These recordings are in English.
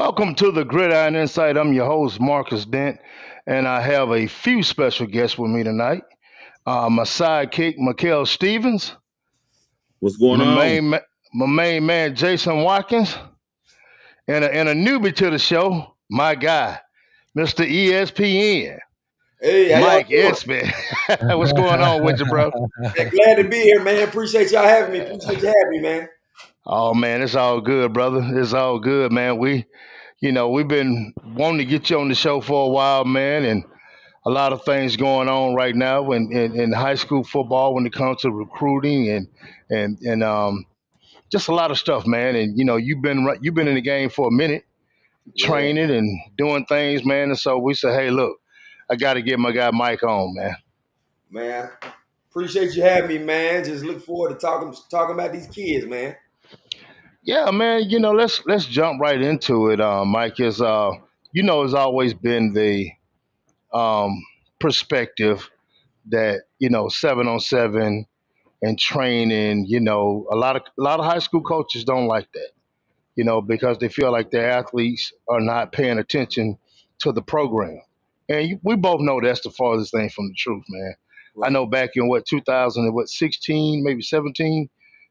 Welcome to the Gridiron Insight. I'm your host, Marcus Dent, and I have a few special guests with me tonight. My sidekick, Mikel Stephens, What's going my on? main, my main man, Jason Watkins, and a newbie to the show, my guy, Mr. ESPN, Hey, how y'all Mike doing? Espy. What's going on with you, bro? Man, glad to be here, man. Appreciate y'all having me. Appreciate you having me, man. Oh man, it's all good, brother. It's all good, man. We've been wanting to get you on the show for a while, man, and a lot of things going on right now in high school football when it comes to recruiting and just a lot of stuff, man. And you've been in the game for a minute, Yeah, training and doing things, man. And so we said, hey, look, I got to get my guy Mike on, man. man. Appreciate you having me, man. Just look forward to talking about these kids, man. Yeah, man. Let's jump right into it. Mike is it's always been the um, perspective that 7-on-7 and training. A lot of high school coaches don't like that. Because they feel like their athletes are not paying attention to the program. And we both know that's the farthest thing from the truth, man. I Right. know back in 2000 and 16, maybe 17,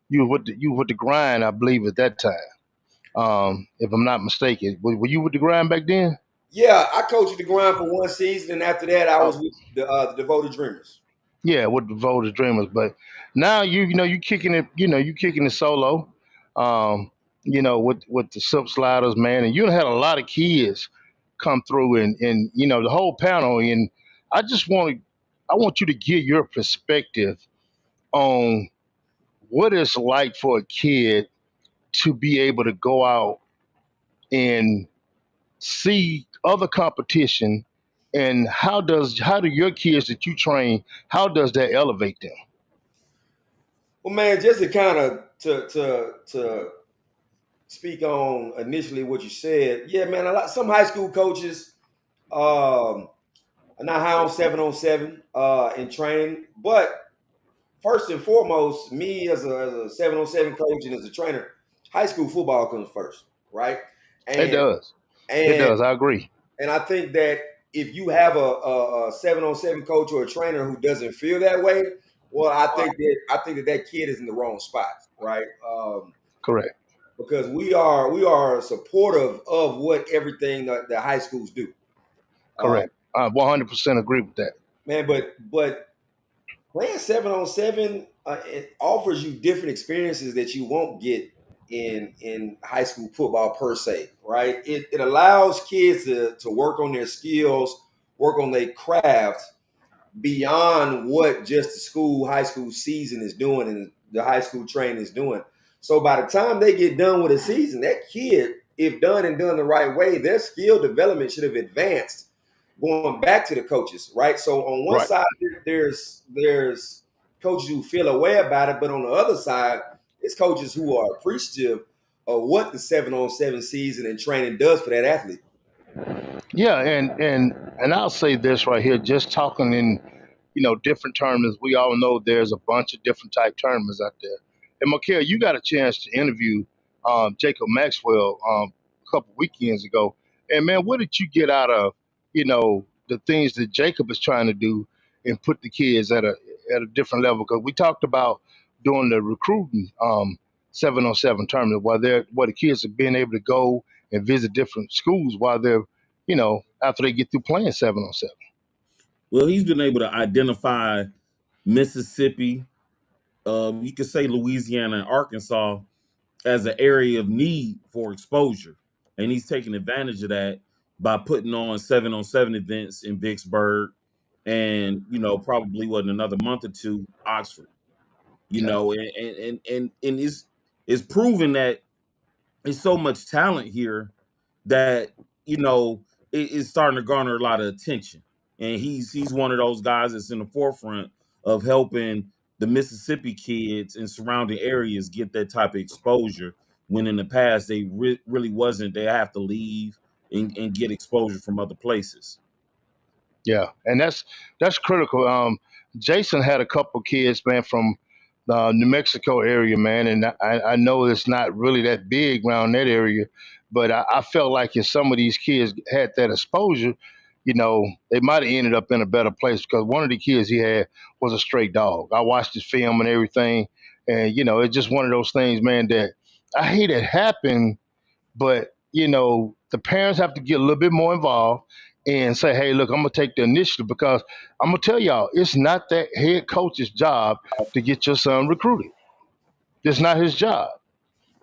you with the grind, I believe at that time. If I'm not mistaken, were you with the grind back then? Yeah, I coached the grind for one season, and after that, I Oh, was with the Devoted Dreamers. yeah, with the Voters Dreamers. But now you kicking it, you kicking it solo. Um, with the Sip Sliders, man, and you had a lot of kids come through and the whole panel. And I just I want you to give your perspective on what it's like for a kid to be able to go out and see other competition, and how do your kids that you train, how does that elevate them? Well, man, just to kind of to speak on initially what you said. Yeah, man. Some high school coaches are not high on 7-on-7 in training, but first and foremost, me as a 7-on-7 coach and as a trainer, high school football comes first, right? It And does. It and does. I agree. and I think that if you have a 7-on-7 coach or a trainer who doesn't feel that way, well, I think that kid is in the wrong spot, right? Correct. Because we are supportive of what everything that the high schools do, Correct. I 100% agree with that. man. But playing 7-on-7, it offers you different experiences that you won't get in high school football per se, right? It allows kids to work on their skills, work on their craft beyond what just the high school season is doing and the high school training is doing. So by the time they get done with a season, that kid, if done and done the right way, their skill development should have advanced going back to the coaches, right? So on one Right. side, there's coaches who feel a way about it, but on the other side, it's coaches who are appreciative of what the 7-on-7 season and training does for that athlete. Yeah, and I'll say this right here, just talking in different tournaments. We all know there's a bunch of different type tournaments out there. And Mikael, you got a chance to interview Jacob Maxwell a couple weekends ago. And man, what did you get out of the things that Jacob is trying to do and put the kids at a different level? Because we talked about doing the recruiting 7-on-7 tournament, where the kids are being able to go and visit different schools while they're after they get through playing 7-on-7. Well, he's been able to identify Mississippi, you could say Louisiana and Arkansas as an area of need for exposure. And he's taking advantage of that by putting on 7-on-7 events in Vicksburg and, probably what in another month or two, Oxford. Yeah, And it's proven that it's so much talent here that it's starting to garner a lot of attention, and he's one of those guys that's in the forefront of helping the Mississippi kids in surrounding areas get that type of exposure. When in the past they really wasn't, they have to leave and get exposure from other places. yeah, and that's critical. Jason had a couple kids, man, from the New Mexico area, man, and I know it's not really that big around that area, But I felt like if some of these kids had that exposure, they might have ended up in a better place because one of the kids he had was a straight dog. I watched his film and everything, and it's just one of those things, man, that I hate it happen, but the parents have to get a little bit more involved and say, hey, look, I'm gonna take the initiative because I'm gonna tell y'all, it's not that head coach's job to get your son recruited. It's not his job.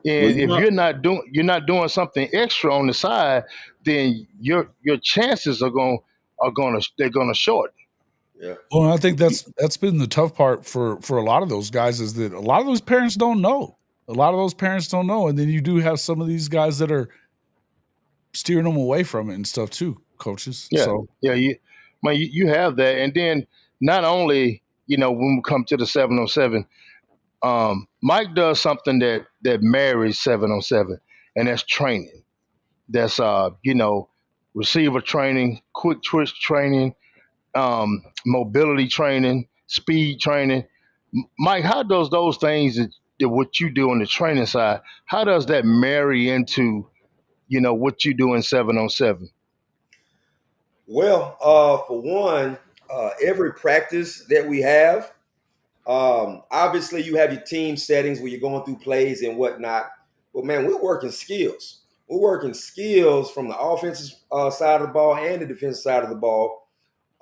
Well, And if you're not doing something extra on the side, then your chances are gonna shorten. Yeah. Well, I think that's been the tough part for a lot of those guys is that a lot of those parents don't know. A lot of those parents don't know, and then you do have some of these guys that are steering them away from it and stuff too, coaches. Yeah, So yeah, you have that, and then not only when we come to the 707, Mike does something that marries 707, and that's training. That's receiver training, quick twitch training, mobility training, speed training. Mike, how does those things that what you do on the training side, how does that marry into what you do in 707? Well, for one, every practice that we have, obviously you have your team settings where you're going through plays and whatnot. But man, we're working skills. We're working skills from the offensive side of the ball and the defensive side of the ball.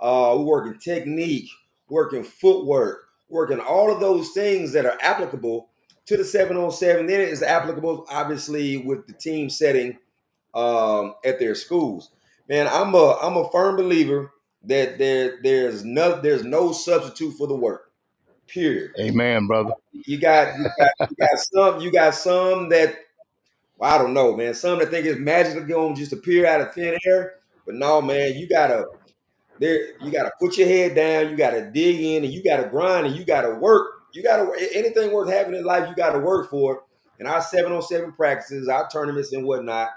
We're working technique, working footwork, working all of those things that are applicable to the 707. Then it is applicable, obviously, with the team setting at their schools. Man, I'm a firm believer that there's no substitute for the work. Period. Amen, brother. You got some that, well, I don't know, man. Some that think it's magically going to just appear out of thin air. But no, man, you gotta put your head down, you gotta dig in, and you gotta grind, and you gotta work. You gotta anything worth having in life, you gotta work for it. And our 707 practices, our tournaments and whatnot,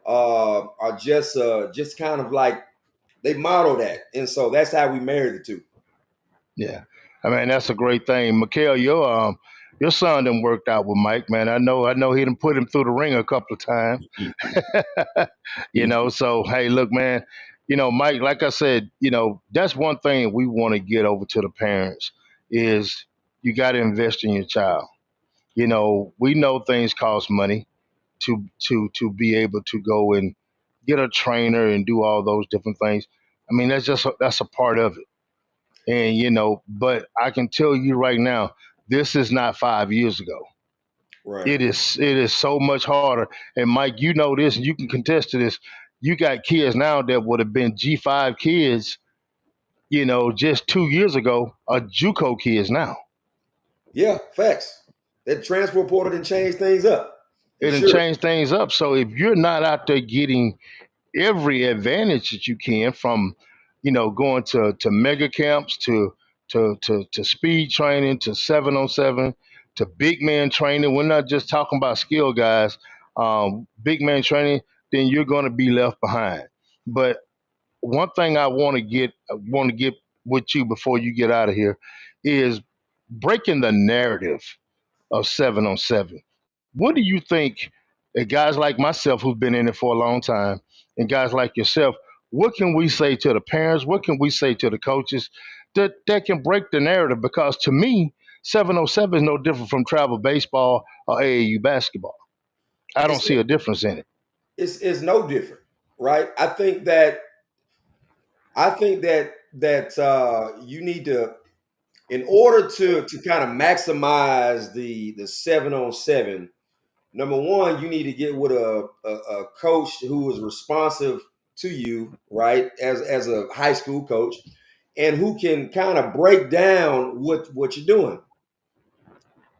are just kind of like they model that. And so that's how we marry the two. Yeah, I mean that's a great thing, Mikel. Your son done worked out with Mike, man. I know he done put him through the ring a couple of times. So hey, look, man. Mike, like I said, that's one thing we want to get over to the parents is you got to invest in your child. We know things cost money to be able to go and get a trainer and do all those different things. I mean, that's a part of it. And but I can tell you right now, this is not 5 years ago. Right. It is so much harder. And Mike, you know this, and you can contest to this. You got kids now that would have been G5 kids, just 2 years ago, are JUCO kids now. Yeah, facts. That transfer portal didn't change things up. For It done sure. changed things up. So if you're not out there getting every advantage that you can from going to mega camps to speed training to 707 to big man training. We're not just talking about skill guys. Big man training, then you're going to be left behind. But one thing I want to get with you before you get out of here is breaking the narrative of 707. What do you think, guys like myself who've been in it for a long time, and guys like yourself, what can we say to the parents? What can we say to the coaches that can break the narrative? Because to me, 707 is no different from travel baseball or AAU basketball. I don't It's see a difference in it. it's no different, right? I think that you need to, in order to kind of maximize the 7 on 7. Number one, you need to get with a coach who is responsive to you, right? As a high school coach, and who can kind of break down what you're doing.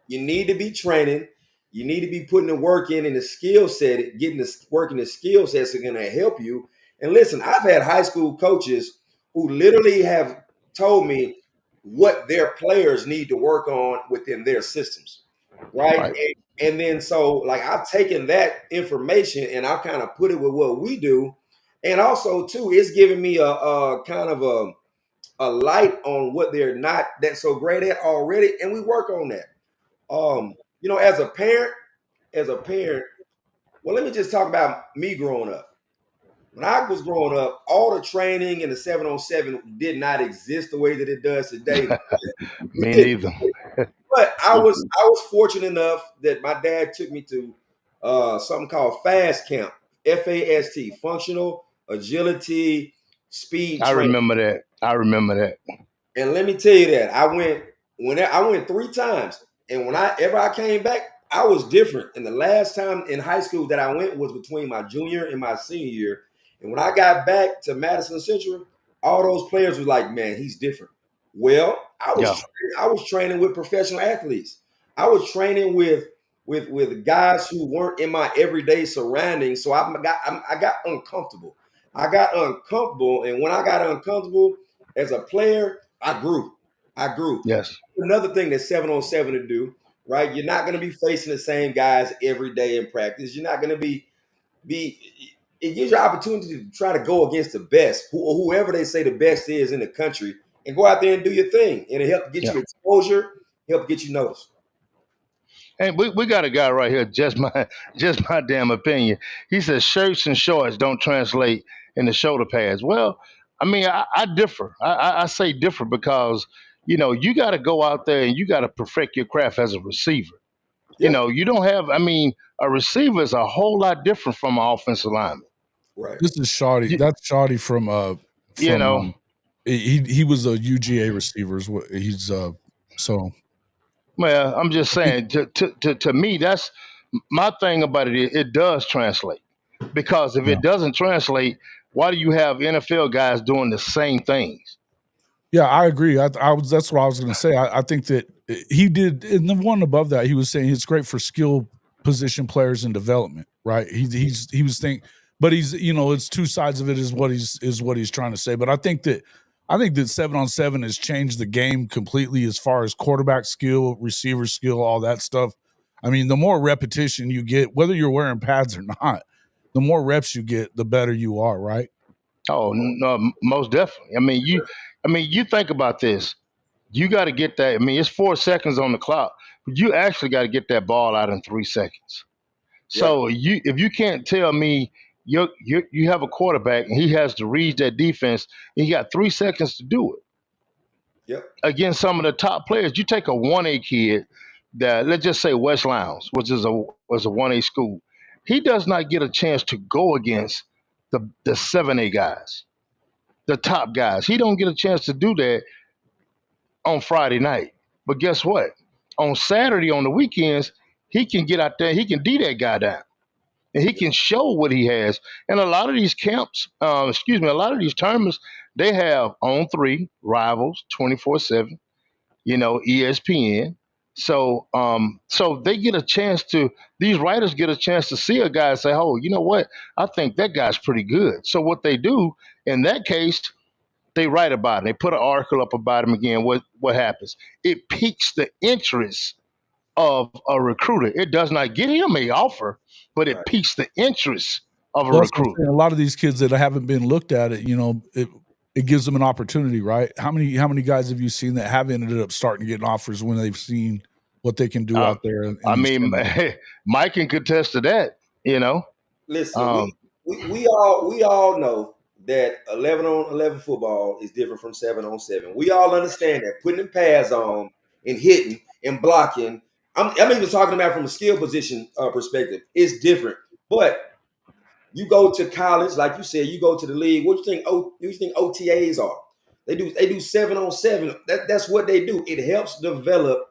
You need to be training. You need to be putting the work in the skill set, getting the working the skill sets are going to help you. And listen, I've had high school coaches who literally have told me what their players need to work on within their systems, right? Right. And then so like I've taken that information and I've kind of put it with what we do, and also too, it's giving me a kind of a light on what they're not that so great at already, and we work on that. As a parent, Well, let me just talk about me growing up. When I was growing up, all the training in the 7-on-7 did not exist the way that it does today. Me neither. But I was fortunate enough that my dad took me to something called FAST Camp, FAST, Functional Agility Speed I Training. remember that. I remember that. And let me tell you that I went 3 times, and whenever I came back, I was different. And the last time in high school that I went was between my junior and my senior year. And when I got back to Madison Central, all those players were like, "Man, he's different." Well, Yeah. I was training with professional athletes. I was training with guys who weren't in my everyday surroundings. So I got uncomfortable. I got uncomfortable, and when I got uncomfortable as a player, I grew. I grew. Yes. Another thing that 7-on-7 to do, right? You're not going to be facing the same guys every day in practice. You're not going to be. It gives you an opportunity to try to go against the best, whoever they say the best is in the country, and go out there and do your thing. And it helps get Yeah. you exposure, help get you noticed. Hey, we got a guy right here, just my damn opinion. He says shirts and shorts don't translate into shoulder pads. Well, I mean, I differ. I say differ because, you got to go out there and you got to perfect your craft as a receiver. Yeah, You don't have, I mean, a receiver is a whole lot different from an offensive lineman. right. This is Shoddy. You, That's Shoddy from you know, he was a UGA receiver. Is what he's so well, I'm just I think, saying, to me, that's my thing about it. It does translate because if yeah. it doesn't translate, why do you have NFL guys doing the same things? Yeah, I agree. I was that's what I was going to say. I think that he did in the one above that. He was saying it's great for skill position players in development, right? He was thinking, but he's it's two sides of it is what he's trying to say. But I think that 7-on-7 has changed the game completely as far as quarterback skill, receiver skill, all that stuff. I mean, the more repetition you get, whether you're wearing pads or not, the more reps you get, the better you are, right? Oh, no, most definitely. You think about this. You got to get that. I mean, it's 4 seconds on the clock, but you actually got to get that ball out in 3 seconds. Yeah, So if you can't tell me you have a quarterback and he has to read that defense, and he got 3 seconds to do it yep, against some of the top players. You take a 1A kid that, let's just say West Lowndes, which was a 1A school. He does not get a chance to go against the 7A guys, the top guys. He don't get a chance to do that on Friday night. But guess what? On Saturday, on the weekends, he can get out there. He can D that guy down, and he can show what he has. And a lot of these camps, a lot of these tournaments, they have on three rivals 24/7. ESPN. So they get a chance to. These writers get a chance to see a guy and say, "Oh, you know what? I think that guy's pretty good." So what they do in that case, they write about it. They put an article up about him again. What happens? It piques the interest of a recruiter. It does not get him a offer, but it right. piques the interest of a Well, that's what I'm recruiter. saying. A lot of these kids that haven't been looked at, it gives them an opportunity, right? How many guys have you seen that have ended up starting to get offers when they've seen what they can do Uh, out there in I these mean, tournaments? Mike can contest to that. Listen, Um, we all know that 11-on-11 football is different from 7-on-7. We all understand that putting them pads on and hitting and blocking. I'm even talking about from a skill position perspective. It's different, but you go to college, like you said, you go to the league. What do you think? You think OTAs are? They do 7-on-7. That's what they do. It helps develop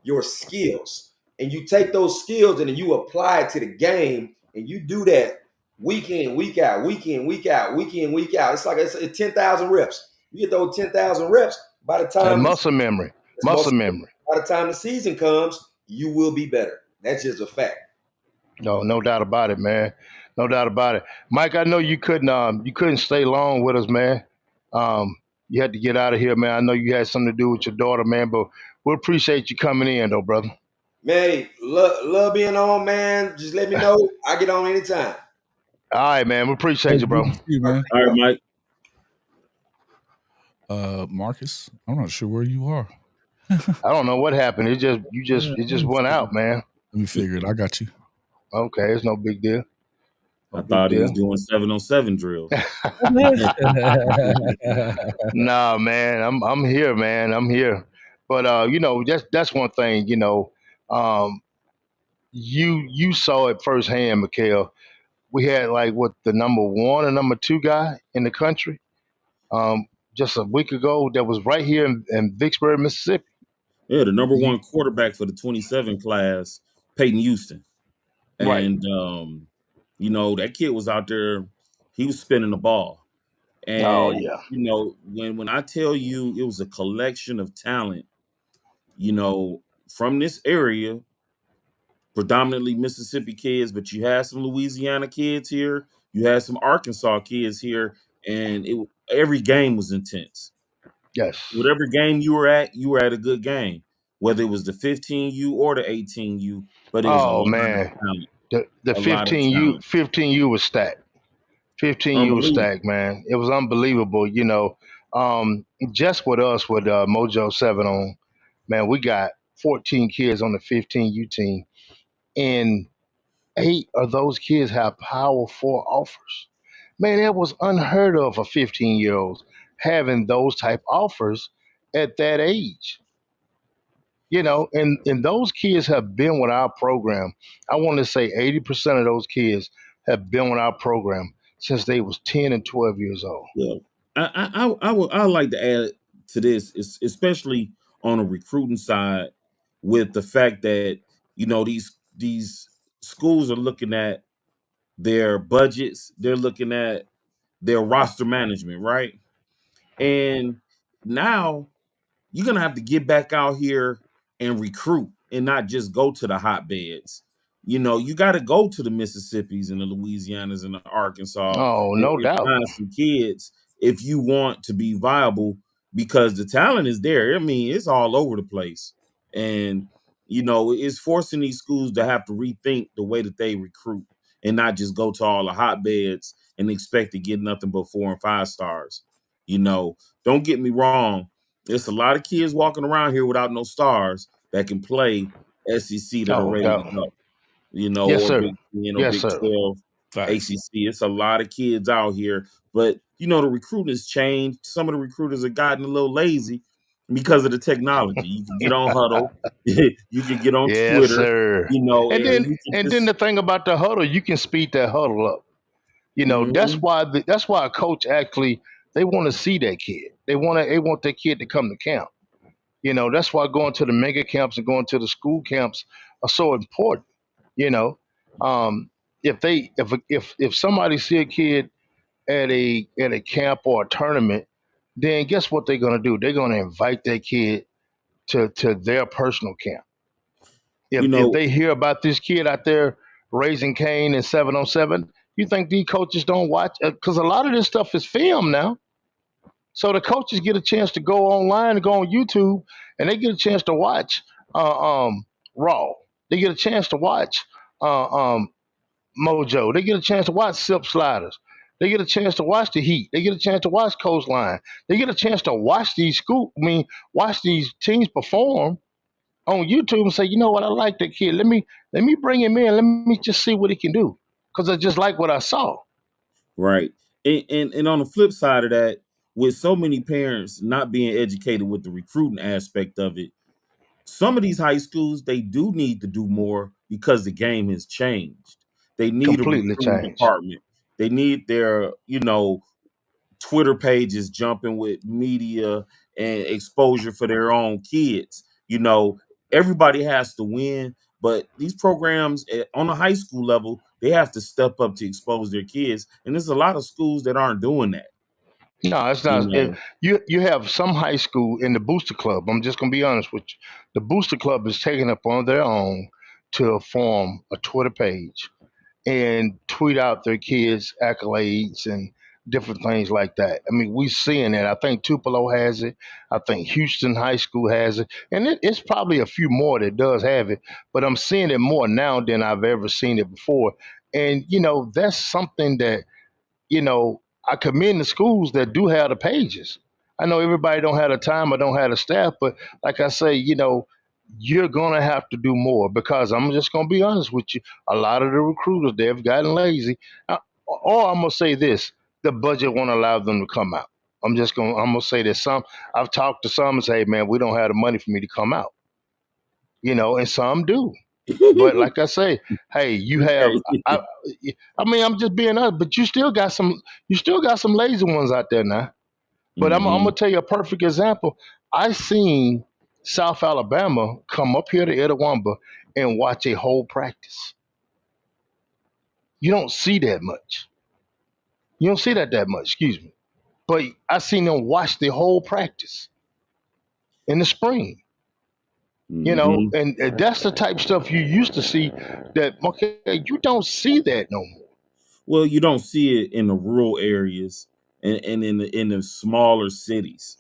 your skills, and you take those skills and then you apply it to the game, and you do that week in, week out, week in, week out, week in, week out. It's 10,000 reps. You get those 10,000 reps. By the and time muscle memory, it's muscle most, memory. by the time the season comes, you will be better. That's just a fact. No doubt about it, man. No doubt about it. Mike, I know you couldn't stay long with us, man. Um, you had to get out of here, man. I know you had something to do with your daughter, man, but we appreciate you coming in, though, brother. Man, love being on, man. Just let me know. I get on anytime. All right, man. We Hey, appreciate you, good bro. to see you, All right, man. All right, Mike. Marcus, I'm not sure where you are. I don't know what happened. It just Yeah, it let just me went figure out, man. Let me figure it. I got you. Okay, it's no big deal. No I big thought he was deal. doing 7-on-7 drills. Nah, man, I'm here, man. I'm here. But that's one thing. Um, you saw it firsthand, Mikhail. We had like what the number one and number two guy in the country um, just a week ago that was right here in Vicksburg, Mississippi. Yeah, the number You, one quarterback for the 27 class, Peyton Houston. right. And that kid was out there, he was spinning the ball. Oh And yeah. when I tell you it was a collection of talent, you know, from this area, predominantly Mississippi kids, but you had some Louisiana kids here, you had some Arkansas kids here, and every game was intense. Yes. Whatever game you were at a good game, whether it was the 15U or the 18U, but it was a Oh lot of man. talent, The a lot of 15U talent. 15U was stacked. 15U was Unbelievable. stacked, man. It was unbelievable. Just with us with Mojo 7 on, man, we got 14 kids on the 15U team, and 8 of those kids have Power 4 offers. Man, it was unheard of for 15-year-olds having those type offers at that age. And those kids have been with our program. I want to say 80% of those kids have been with our program since they was 10 and 12 years old. Well, I would like to add to this, especially on a recruiting side, with the fact that these schools are looking at their budgets, they're looking at their roster management, right? And now you're gonna have to get back out here and recruit and not just go to the hotbeds. You got to go to the Mississippis and the Louisianas and the Arkansas Oh, and, no and doubt. find some kids if you want to be viable because the talent is there. I mean, it's all over the place, and it's forcing these schools to have to rethink the way that they recruit and not just go to all the hotbeds and expect to get nothing but 4 and 5 stars. Don't get me wrong, there's a lot of kids walking around here without no stars that can play SEC that are Oh, ready to doubt. go, Yes, or sir. Big 10 or Yes, Big sir. 12, Facts. ACC. It's a lot of kids out here, but the recruiting has changed. Some of the recruiters have gotten a little lazy because of the technology. You can get on Huddle, you can get on Yes, Twitter, sir. And and then you can and then just the thing about the huddle, you can speed that huddle up. That's mhm, why that's why a coach actually they want to see that kid. They want that kid to come to camp. That's why going to the mega camps and going to the school camps are so important. You know, um, if somebody see a kid at a camp or a tournament, then guess what they're gonna do? They're gonna invite that kid to their personal camp. If you if know, they hear about this kid out there raising Cain and 7-on-7, you think these coaches don't watch? Because a lot of this stuff is filmed now. So the coaches get a chance to go online and go on YouTube, and they get a chance to watch Raw. They get a chance to watch uh, um, Mojo. They get a chance to watch Sip Sliders. They get a chance to watch the Heat. They get a chance to watch Coastline. They get a chance to watch watch these teams perform on YouTube and say, you know what, I like that kid. Let me bring him in. Let me just see what he can do because I just like what I saw. right? And on the flip side of that, with so many parents not being educated with the recruiting aspect of it, some of these high schools they do need to do more because the game has changed. They need a Completely recruiting changed. department. They need their Twitter pages jumping with media and exposure for their own kids. Everybody has to win, but these programs on the high school level, they have to step up to expose their kids. And there's a lot of schools that aren't doing that. No, it's You not. know, You have some high school in the booster club. I'm just gonna be honest with you. The booster club is taking up on their own to form a Twitter page and tweet out their kids' accolades and different things like that. I mean, we're seeing it. I think Tupelo has it. I think Houston High School has it, and it's probably a few more that does have it. But I'm seeing it more now than I've ever seen it before. And that's something that I commend the schools that do have the pages. I know everybody don't have the time or don't have the staff, but like I say, you're gonna have to do more because I'm just gonna be honest with you. A lot of the recruiters they've gotten lazy. Or I'm gonna say this: the budget won't allow them to come out. I'm gonna say that some. I've talked to some and say, hey, man, we don't have the money for me to come out. And some do. But like I say, hey, you have. Okay. I mean, I'm just being honest. But you still got some. You still got some lazy ones out there now. But I'm Hmm. gonna tell you a perfect example. I seen South Alabama come up here to Itawamba and watch a whole practice. You don't see that much. You don't see that much. Excuse me. But I seen them watch the whole practice in the spring. Hmm. And that's the type of stuff you used to see. That okay, you don't see that no more Well, you don't see it in the rural areas and in the smaller cities.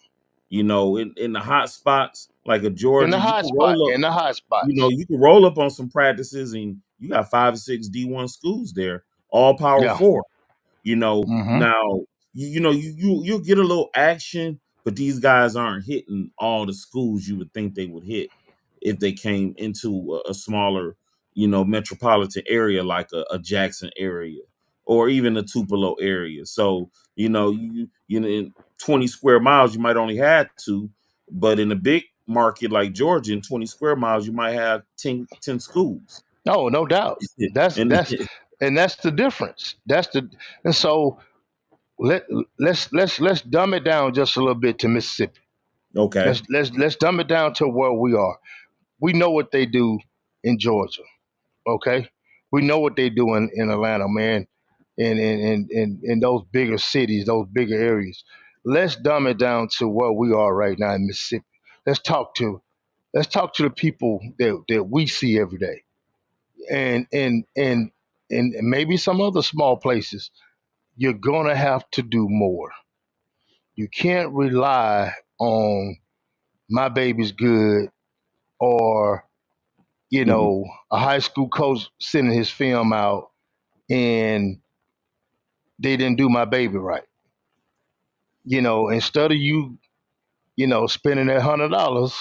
In the hot spots like a in the Georgia, you hot can spot. roll up. In the hot spots. You can roll up on some practices, and you got 5 or 6 D1 schools there, all Power Yeah. Four. Mm-hmm. Now you'll get a little action, but these guys aren't hitting all the schools you would think they would hit if they came into a smaller, metropolitan area like a Jackson area or even a Tupelo area. So in 20 square miles you might only have two, but in a big market like Georgia, in 20 square miles you might have 10 schools. No, no doubt. That's And that's and that's the difference. And so let let's dumb it down just a little bit to Mississippi. okay. Let's dumb it down to where we are. We know what they do in Georgia. Okay, we know what they do in Atlanta, man, in those bigger cities, those bigger areas. Let's dumb it down to where we are right now in Mississippi. Let's talk to let's talk to the people that we see every day, and and and and maybe some other small places. You're gonna have to do more. You can't rely on my baby's good or a high school coach sending his film out and they didn't do my baby right. Instead of you, spending that $100,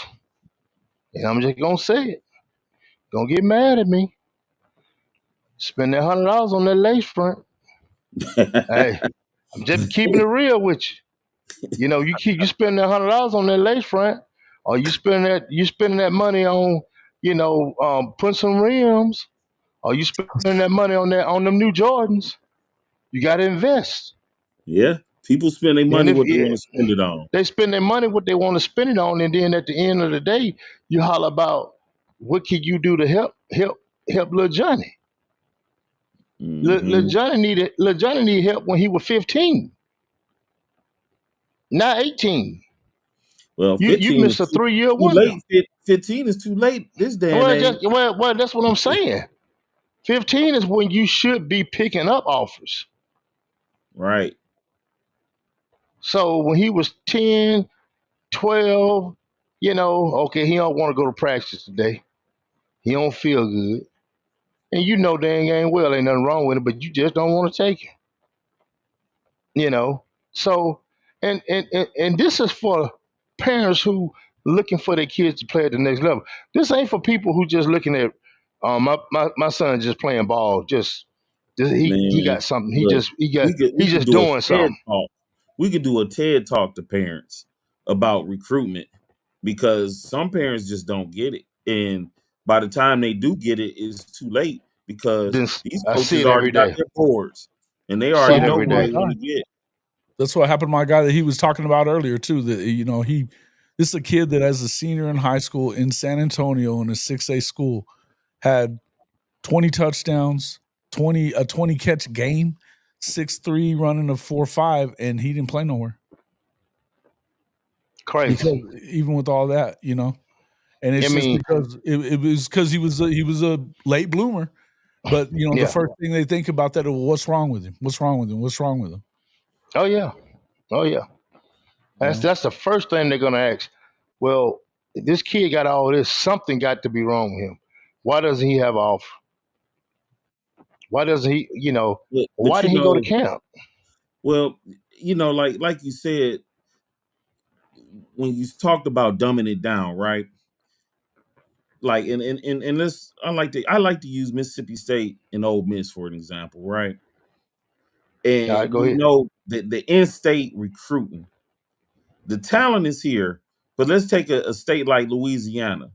and I'm just gonna say it, don't get mad at me. Spend that $100 on that lace front. Hey, I'm just keeping it real with you. You spend that $100 on that lace front, or you spending that money on, putting some rims, or you spending that money on them new Jordans. You got to invest. Yeah, people spend their And money if what they want to spend it on. they spend their money what they want to spend it on, and then at the end of the day, you holler about what can you do to help little Johnny. Little Hmm. Johnny needed help when he was 15, not 18. Well, You 15 is missed a too 3 year too wonder. late. 15 is too late this day and Well, age. that's what I'm saying. 15 is when you should be picking up offers. Right. So when he was 10, 12, okay, he don't want to go to practice today. He don't feel good. And dang well ain't nothing wrong with it, but you just don't want to take it. you know so and this is for parents who looking for their kids to play at the next level. This ain't for people who just looking at my son just playing ball, just he Man, got something, look, we he's could just do a doing TED something. talk. We could do a TED talk to parents about recruitment because some parents just don't get it. And by the time they do get it, it's too late because Then these I see coaches it already every got day. their boards and they See already it know every who my they day. want guy. to get. That's what happened to my guy that he was talking about earlier too. That this is a kid that as a senior in high school in San Antonio in a 6A school had 20 touchdowns, 20 catch game, 6'3" running a 4.5, and he didn't play nowhere because Crazy. even with all that, and I it's just mean, because it was because he was a late bloomer. But the yeah. first thing they think about that is, well, what's wrong with him? What's wrong with him? What's wrong with him? Oh yeah. Oh yeah. You That's know? that's the first thing they're gonna ask. Well, this kid got all this. Something got to be wrong with him. Why doesn't he have an offer? Why doesn't he? But Why didn't he go to camp? well, like you said, when you talked about dumbing it down, right? like and this I like to use Mississippi State and Ole Miss for an example, right? All right, And go we ahead. know that the in-state recruiting, the talent is here, but let's take a state like Louisiana.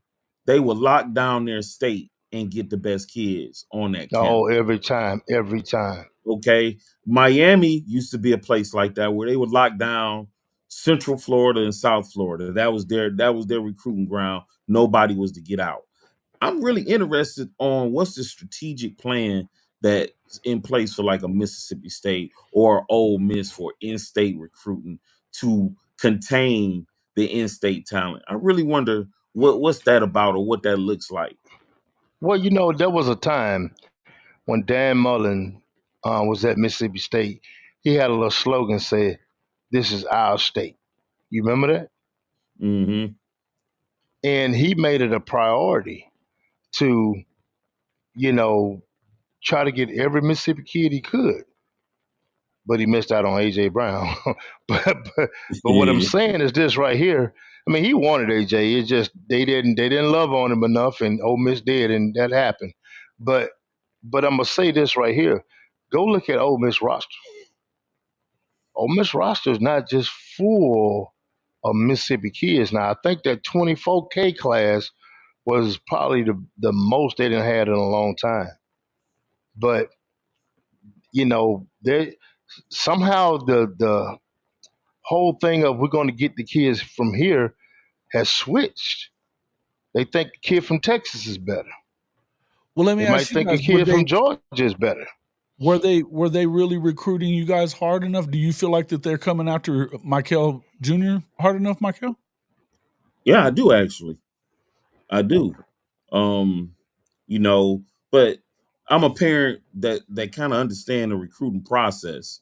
They will lock down their state and get the best kids on that Oh, campus. every time, every time. Okay. Miami used to be a place like that where they would lock down Central Florida and South Florida. That was their recruiting ground. Nobody was to get out. I'm really interested on what's the strategic plan that's in place for like a Mississippi State or Ole Miss for in-state recruiting to contain the in-state talent. I really wonder what's that about or what that looks like. Well, there was a time when Dan Mullen was at Mississippi State. He had a little slogan said, "This is our state." You remember that? Hmm. And he made it a priority to, you know, try to get every Mississippi kid he could. But he missed out on AJ Brown. but, but but what I'm Yeah. saying is this right here. I mean, he wanted AJ. It's just they didn't love on him enough, and Ole Miss did, and that happened. But but I'm gonna say this right here. Go look at Ole Miss roster. Ole Miss roster is not just full of Mississippi kids. Now I think that 24K class was probably the most they didn't had in a long time. But they somehow the whole thing of we're going to get the kids from here has switched. They think the kid from Texas is better. Well, let me They ask might you think a guys: kid from Georgia is better. were they really recruiting you guys hard enough? Do you feel like that they're coming after Mikel Jr. hard enough, Mikel? Yeah, I do actually. I do. Um, you know, but I'm a parent that kind of understand the recruiting process.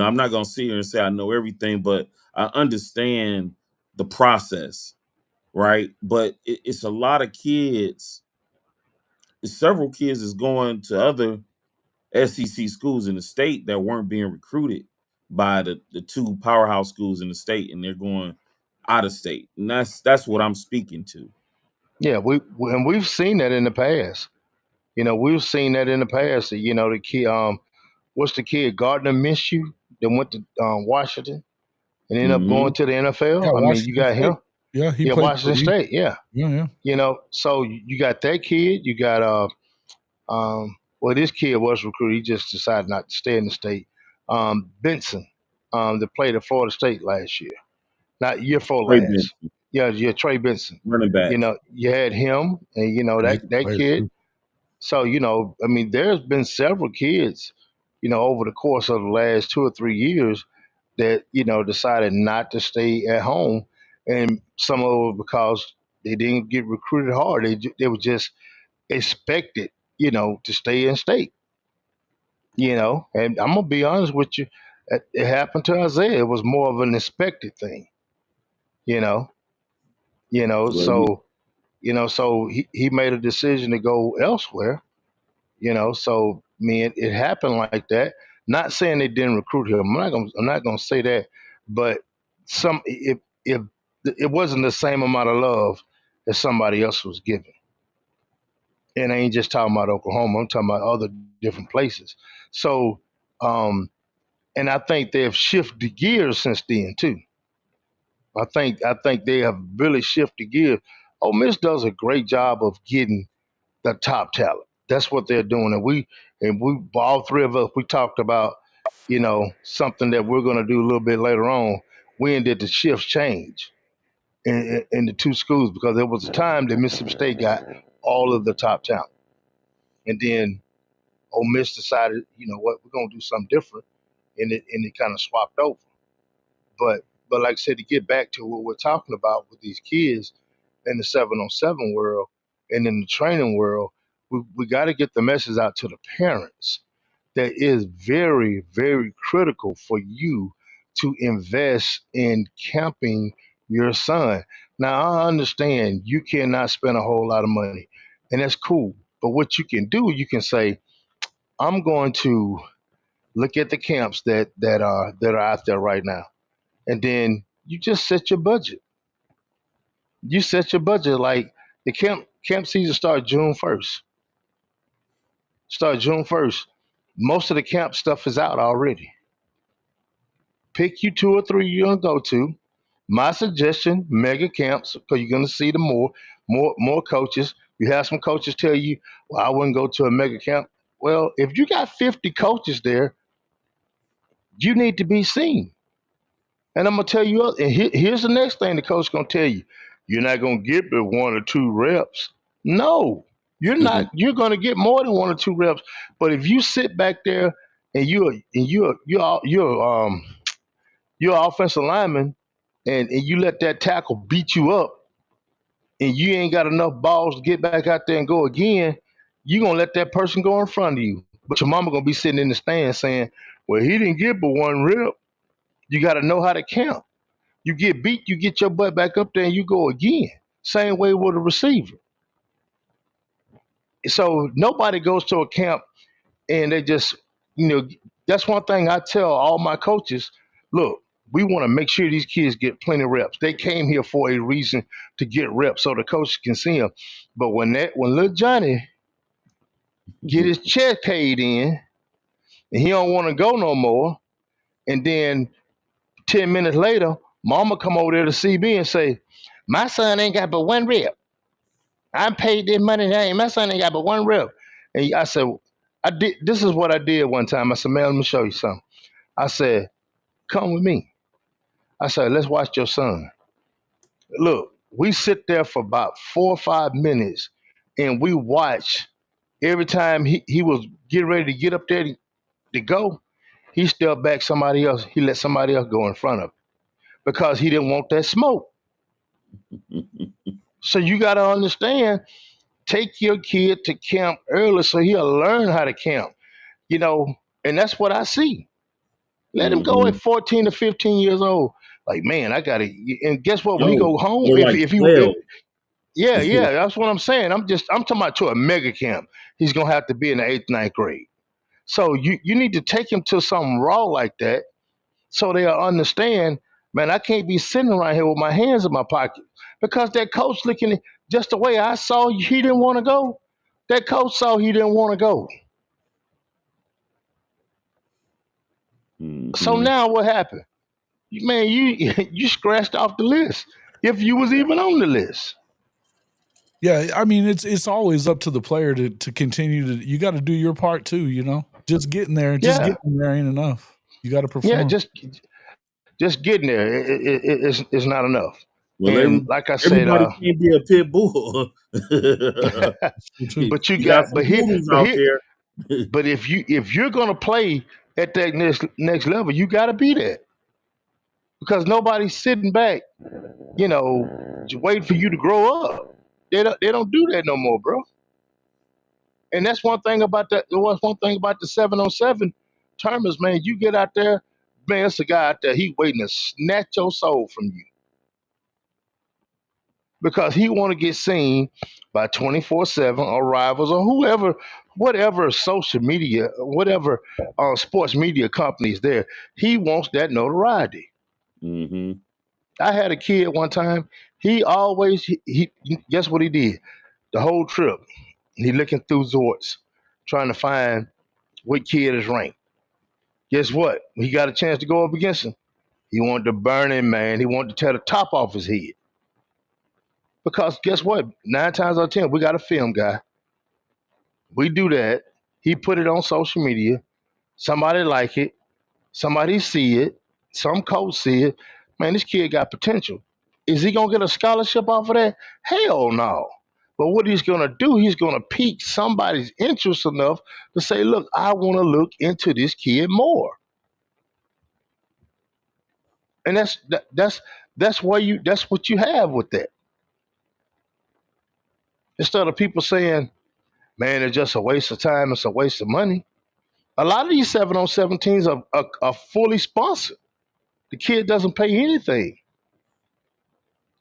I'm not gonna sit here and say I know everything, but I understand the process, right? But it's a lot of kids. It's several kids is going to other SEC schools in the state that weren't being recruited by the two powerhouse schools in the state, and they're going out of state, and that's what I'm speaking to. Yeah, we've seen that in the past. We've seen that in the past. The kid, what's the kid Gardner Minshew that went to Washington and ended up going Hmm. to the Yeah, NFL. I mean, you Washington got him. State. Yeah, he Yeah, played for Washington State. Yeah, yeah, yeah. so you got that kid. You got well, this kid was recruited. He just decided not to stay in the state. Benson, that played at Florida State last year, not year four Trey last. Benson, Yeah, Trey Benson. running back. You had him, and Yeah, he that can that play it kid. too. So I mean, there's been several kids, over the course of the last 2 or 3 years that decided not to stay at home, and some of it was because they didn't get recruited hard. They were just expected, to stay in state. And I'm gonna be honest with you, it happened to Isaiah. It was more of an expected thing, you know. You know, Well, yeah, so so he made a decision to go elsewhere. So I mean, it happened like that. Not saying they didn't recruit him. I'm not gonna say that, but some if it wasn't the same amount of love that somebody else was giving. And I ain't just talking about Oklahoma. I'm talking about other different places. So, um, and I think they have shifted gears since then too. I think they have really shifted gears. Ole Miss does a great job of getting the top talent. That's what they're doing, and we all three of us we talked about something that we're going to do a little bit later on. When did the shifts change in the two schools? Because there was a time that Mississippi State got all of the top talent, and then Ole Miss decided, what, we're going to do something different, and it kind of swapped over. But like I said, to get back to what we're talking about with these kids in the 7-on-7 world and in the training world, we got to get the message out to the parents that is very, very critical for you to invest in camping your son. Now, I understand you cannot spend a whole lot of money, and that's cool. But what you can do, you can say, I'm going to look at the camps that are out there right now, and then you just set your budget. You set your budget like the camp. Camp season starts June 1st. Start June 1st. Most of the camp stuff is out already. Pick you 2 or 3 you're gonna go to. My suggestion, mega camps, because you're gonna see the more coaches. You have some coaches tell you, well, I wouldn't go to a mega camp. Well, if you got 50 coaches there, you need to be seen. And I'm gonna tell you, and here's the next thing the coach gonna tell you: you're not gonna get but 1 or 2 reps. No, you're not. You're gonna get more than 1 or 2 reps. But if you sit back there and you're offensive lineman, and you let that tackle beat you up, and you ain't got enough balls to get back out there and go again, you're gonna let that person go in front of you. But your mama gonna be sitting in the stand saying, "Well, he didn't get but 1 rep." You got to know how to count. You get beat, you get your butt back up there and you go again. Same way with a receiver. So nobody goes to a camp and they just, that's one thing I tell all my coaches. Look, we want to make sure these kids get plenty of reps. They came here for a reason to get reps so the coach can see them. But when little Johnny get his check paid in and he don't want to go no more, and then 10 minutes later, mama come over there to see me and say, my son ain't got but 1 rep. I paid this money and my son ain't got but 1 rep. And I said, this is what I did one time. I said, man, let me show you something. I said, come with me. I said, let's watch your son. Look, we sit there for about 4 or 5 minutes and we watch every time he was getting ready to get up there to go, he stepped back somebody else. He let somebody else go in front of him because he didn't want that smoke. So you got to understand, take your kid to camp early so he'll learn how to camp, and that's what I see. Let him go at 14 to 15 years old. Like, man, I got to, and guess what? When he go home, or like if he, 12. yeah, that's what I'm saying. I'm talking about to a mega camp. He's going to have to be in the 8th, 9th grade. So you need to take him to something raw like that so they'll understand, man, I can't be sitting around here with my hands in my pocket because that coach looking just the way I saw he didn't want to go. That coach saw he didn't want to go. So now what happened? Man, you scratched off the list if you was even on the list. Yeah, I mean it's always up to the player to continue to. You got to do your part too. Just getting there, getting there ain't enough. You got to perform. Yeah, just getting there it's not enough. Well, and like I said, everybody can't be a pit bull. but you got got some poodles out there. But if you're gonna play at that next level, you got to be there because nobody's sitting back, waiting for you to grow up. They don't do that no more, bro. And that's one thing about that. There was one thing about the 7-on-7 tournaments, man. You get out there, man. It's a guy out there. He waiting to snatch your soul from you because he want to get seen by 24/7 or rivals or whoever, whatever social media, whatever sports media companies there. He wants that notoriety. Mm-hmm. I had a kid one time. He always he guess what he did the whole trip. He looking through Zorts, trying to find what kid is ranked. Guess what? He got a chance to go up against him. He wanted to burn him, man. He wanted to tear the top off his head. Because guess what? 9 times out of 10, we got a film guy. We do that. He put it on social media. Somebody like it. Somebody see it. Some coach see it. Man, this kid got potential. Is he gonna get a scholarship off of that? Hell no. But what he's gonna do, he's gonna pique somebody's interest enough to say, look, I wanna look into this kid more. And that's what you have with that. Instead of people saying, man, it's just a waste of time, it's a waste of money. A lot of these 7-on-7 teams are fully sponsored. The kid doesn't pay anything.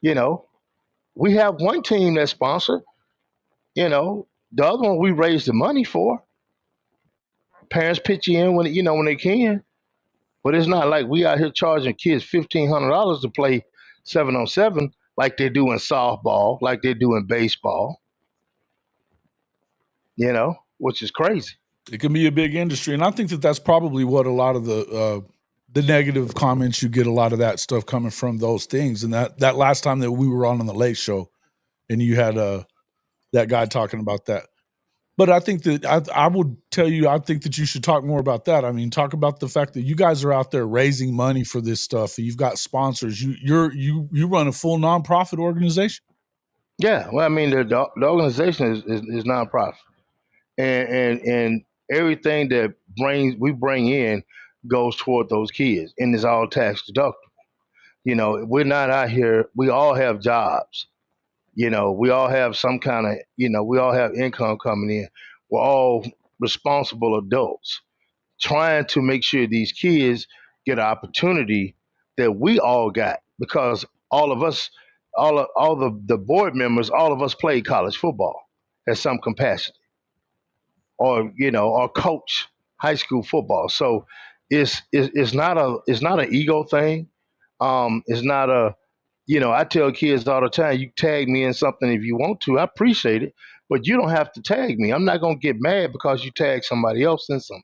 We have one team that's sponsored. The other one we raise the money for. Parents pitch in when they can, but it's not like we out here charging kids $1,500 to play 7-on-7 like they do in softball, like they do in baseball. which is crazy. It can be a big industry, and I think that that's probably what a lot of the negative comments, you get a lot of that stuff coming from those things. And that last time that we were on the Late Show, and you had that guy talking about that. But I think that I would tell you, I think that you should talk more about that. I mean, talk about the fact that you guys are out there raising money for this stuff. You've got sponsors. You run a full nonprofit organization. Yeah, well, I mean, the organization is nonprofit, and everything that we bring in goes toward those kids, and it's all tax deductible. We're not out here. We all have jobs. We all have some kind of, we all have income coming in. We're all responsible adults trying to make sure these kids get an opportunity that we all got because all of us, all the board members, all of us played college football at some capacity or coach high school football. So it's not an ego thing. It's not a I tell kids all the time, you tag me in something if you want to. I appreciate it, but you don't have to tag me. I'm not gonna get mad because you tag somebody else in something.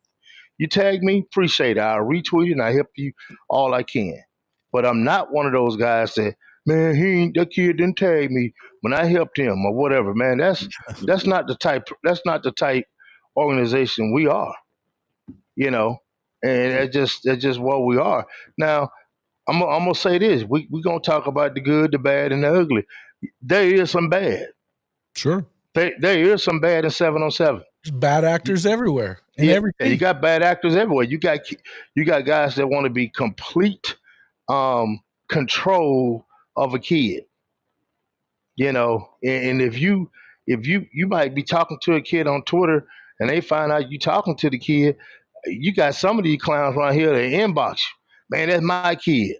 You tag me, appreciate it. I'll retweet it and I help you all I can. But I'm not one of those guys that, man, that kid didn't tag me when I helped him or whatever, man. That's not the type organization we are, you know. And that's just what we are. Now, I'm gonna say this. We gonna talk about the good, the bad, and the ugly. There is some bad. Sure. There is some bad in 7-on-7. There's bad actors everywhere. In Yeah, everything. you got bad actors everywhere. You got guys that want to be complete control of a kid. And if you might be talking to a kid on Twitter and they find out you talking to the kid, you got some of these clowns right here that inbox you. Man, that's my kid.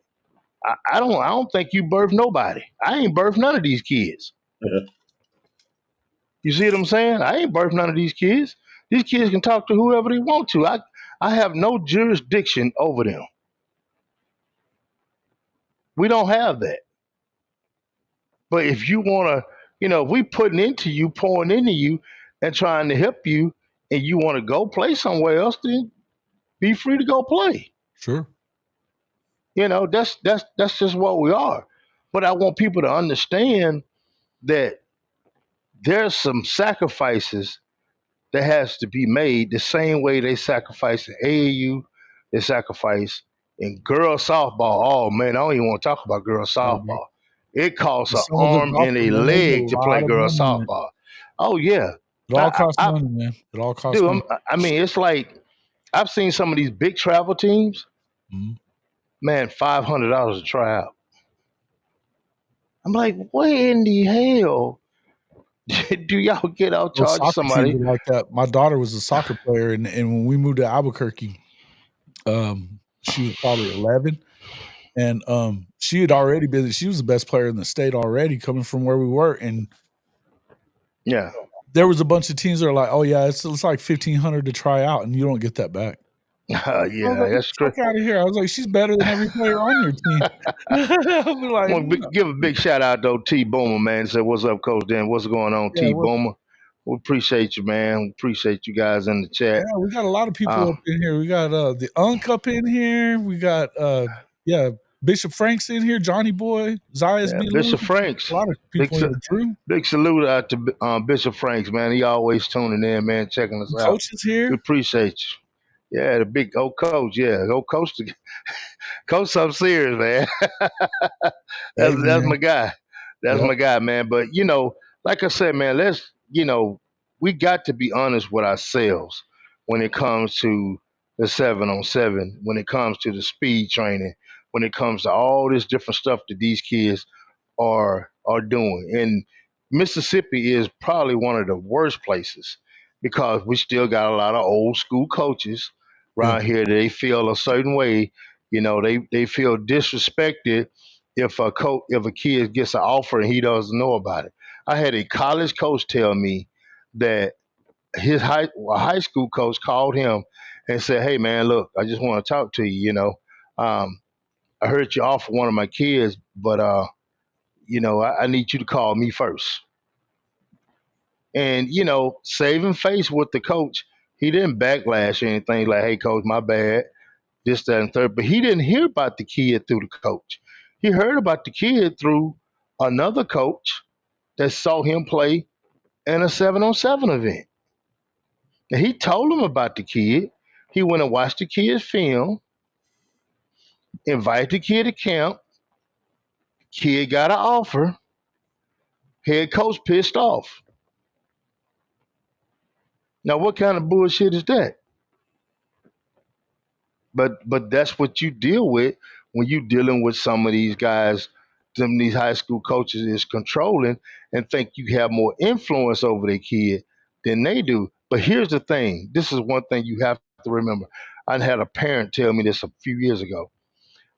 I don't think you birthed nobody. I ain't birthed none of these kids. You see what I'm saying? I ain't birthed none of these kids. These kids can talk to whoever they want to. I have no jurisdiction over them. We don't have that. But if you want to, if we putting into you, pouring into you, and trying to help you, and you want to go play somewhere else, then be free to go play. Sure. That's just what we are. But I want people to understand that there's some sacrifices that has to be made the same way they sacrifice in AAU, they sacrifice in girls softball. Oh man, I don't even want to talk about girls Mhm. softball. It costs an Some of us arm out and there, a man, there's a leg to play lot of girls money in it. softball. Oh yeah, It all I, costs I, money, man. It all costs dude, money. I mean, it's like I've seen some of these big travel teams. Mhm. Man, $500 to try out. I'm like, what in the hell do y'all get out Those charging soccer teams somebody? are like that. My daughter was a soccer player, and when we moved to Albuquerque, she was probably 11, and she had already been. She was the best player in the state already, coming from where we were. And Yeah, there was a bunch of teams that are like, "Oh yeah, it's like $1,500 to try out, and you don't get that back." I was yeah, like, "Get that's the true. fuck out of here!" I was like, "She's better than every player on your team." I'll be I like, want to "No." give a big shout out though, T Boomer, man. Say, what's up, Coach Dan? What's going on, Yeah, T Boomer? We appreciate you, man. We appreciate you guys in the chat. we got a lot of people Uh, up in here. We got the Unk up in here. We got Bishop Franks in here, Johnny Boy, Zayas yeah, B. Lou. Bishop Franks. A lot of Big, people in here. Drew. big salute out to Bishop Franks, man. He always tuning in, man, checking us out. Coach is We here. appreciate you. Yeah, the big old coach. Yeah, old coach. Coach, something serious, man. Hey, That's man. my guy. That's Yep. my guy, man. But like I said, man, we got to be honest with ourselves when it comes to the 7-on-7, when it comes to the speed training, when it comes to all this different stuff that these kids are doing. And Mississippi is probably one of the worst places because we still got a lot of old school coaches Yeah. around here. They feel a certain way. They feel disrespected if a kid gets an offer and he doesn't know about it. I had a college coach tell me that his high school coach called him and said, "Hey man, look, I just want to talk to you. Um, I heard you offer one of my kids, but I need you to call me first." And, saving face with the coach, he didn't backlash or anything like, hey, coach, my bad, this, that, and third. But he didn't hear about the kid through the coach. He heard about the kid through another coach that saw him play in a 7-on-7 event. And he told him about the kid. He went and watched the kid's film, invited the kid to camp. Kid got an offer. Head coach pissed off. Now, what kind of bullshit is that? But that's what you deal with when you dealing with some of these guys, some of these high school coaches is controlling and think you have more influence over their kid than they do. But here's the thing. This is one thing you have to remember. I had a parent tell me this a few years ago.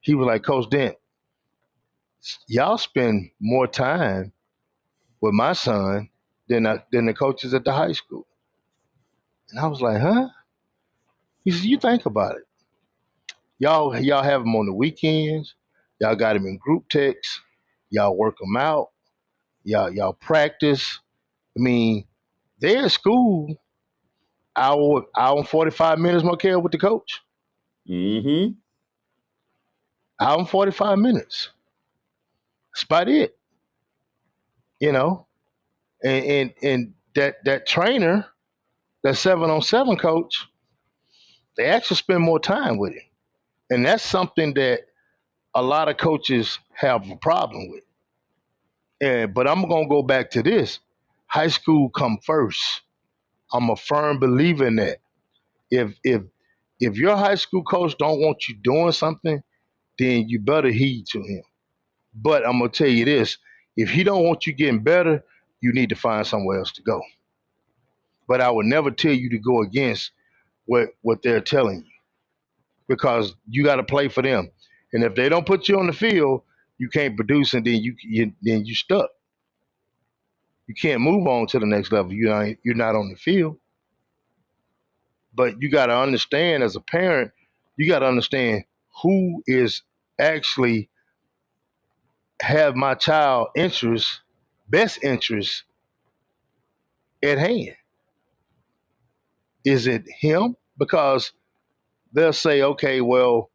He was like, Coach Dent, y'all spend more time with my son than the coaches at the high school. And I was like, huh? He said, you think about it. Y'all have them on the weekends. Y'all got them in group texts. Y'all work them out. Y'all practice. I mean, they're at school hour and 45 minutes more care with the coach. Mm-hmm. Hour and 45 minutes. That's about it. And that trainer, that 7-on-7 coach, they actually spend more time with him. And that's something that a lot of coaches have a problem with. But I'm gonna go back to this. High school come first. I'm a firm believer in that. If your high school coach don't want you doing something, then you better heed to him. But I'm gonna tell you this: if he don't want you getting better, you need to find somewhere else to go. But I would never tell you to go against what they're telling you because you got to play for them. And if they don't put you on the field, you can't produce, and then you stuck. You can't move on to the next level. You're not on the field. But you got to understand, as a parent, you got to understand who is actually have my child interest, best interest at hand. Is it him? Because they'll say, okay, well,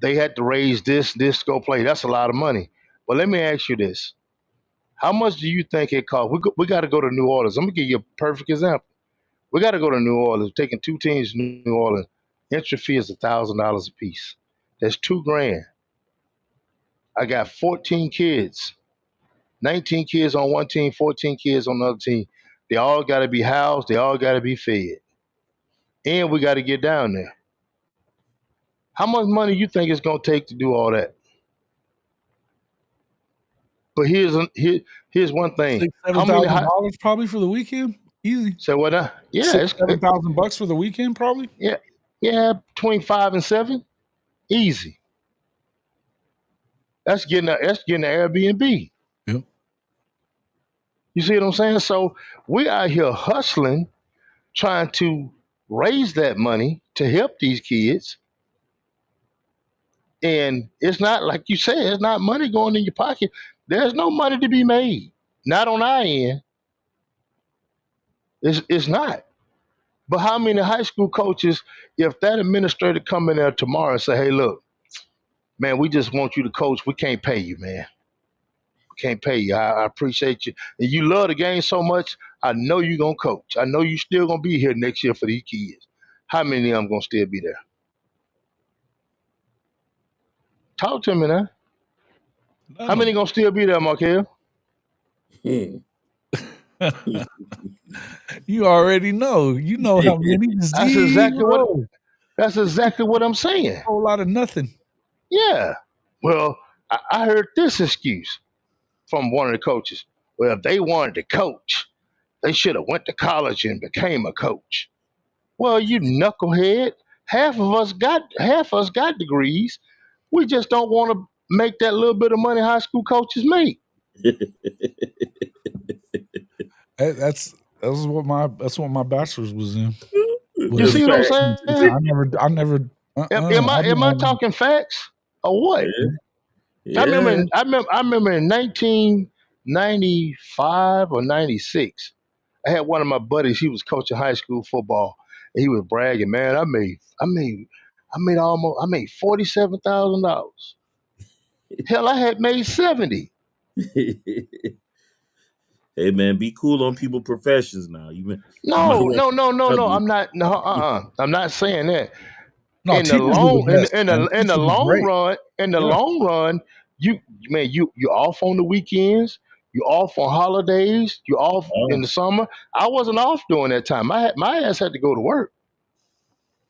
they had to raise this go play. That's a lot of money. But let me ask you this: how much do you think it costs? We got to go to New Orleans. I'm gonna give you a perfect example. We got to go to New Orleans. Taking two teams to New Orleans. Entry fee is $1,000 a piece. That's $2,000. I got 14 kids, 19 kids on one team, 14 kids on another team. They all got to be housed. They all got to be fed, and we got to get down there. How much money you think it's gonna take to do all that? But here's one thing. $6,000, How many? $7,000 probably for the weekend. Easy. Say what? Yeah, $6,000-$7,000 for the weekend, probably. yeah, between 5 and 7, easy. That's getting an Airbnb. Yep. You see what I'm saying? So we out here hustling, trying to raise that money to help these kids. And it's not like you said, it's not money going in your pocket. There's no money to be made. Not on our end. It's not. But how many high school coaches, if that administrator come in there tomorrow and say, hey, look, man, we just want you to coach. We can't pay you, man. We can't pay you. I appreciate you. And you love the game so much, I know you're going to coach. I know you still going to be here next year for these kids. How many of them going to still be there? Talk to me now. How many going to still be there, Mikel? You already know. You know how many. That's exactly what I'm saying. A whole lot of nothing. Yeah. Well, I heard this excuse from one of the coaches. Well, if they wanted to coach, they should have went to college and became a coach. Well, you knucklehead. Half us got degrees. We just don't want to make that little bit of money high school coaches make. That's what my bachelor's was in. You see what I'm saying? I never. Am I talking facts or what? Yeah. I remember in 1995 or 96, I had one of my buddies. He was coaching high school football, and he was bragging, man. I made $47,000. Hell, I had made 70. Hey man, be cool on people professions now. You might No, want no, no, no, no. to I'm not. No, I'm not saying that. No, In the teachers are the long, best, man. in the Teachers are long great. run, Yeah. you man, you off on the weekends. You off on holidays. You off in Oh, the summer. I wasn't off during that time. My ass had to go to work.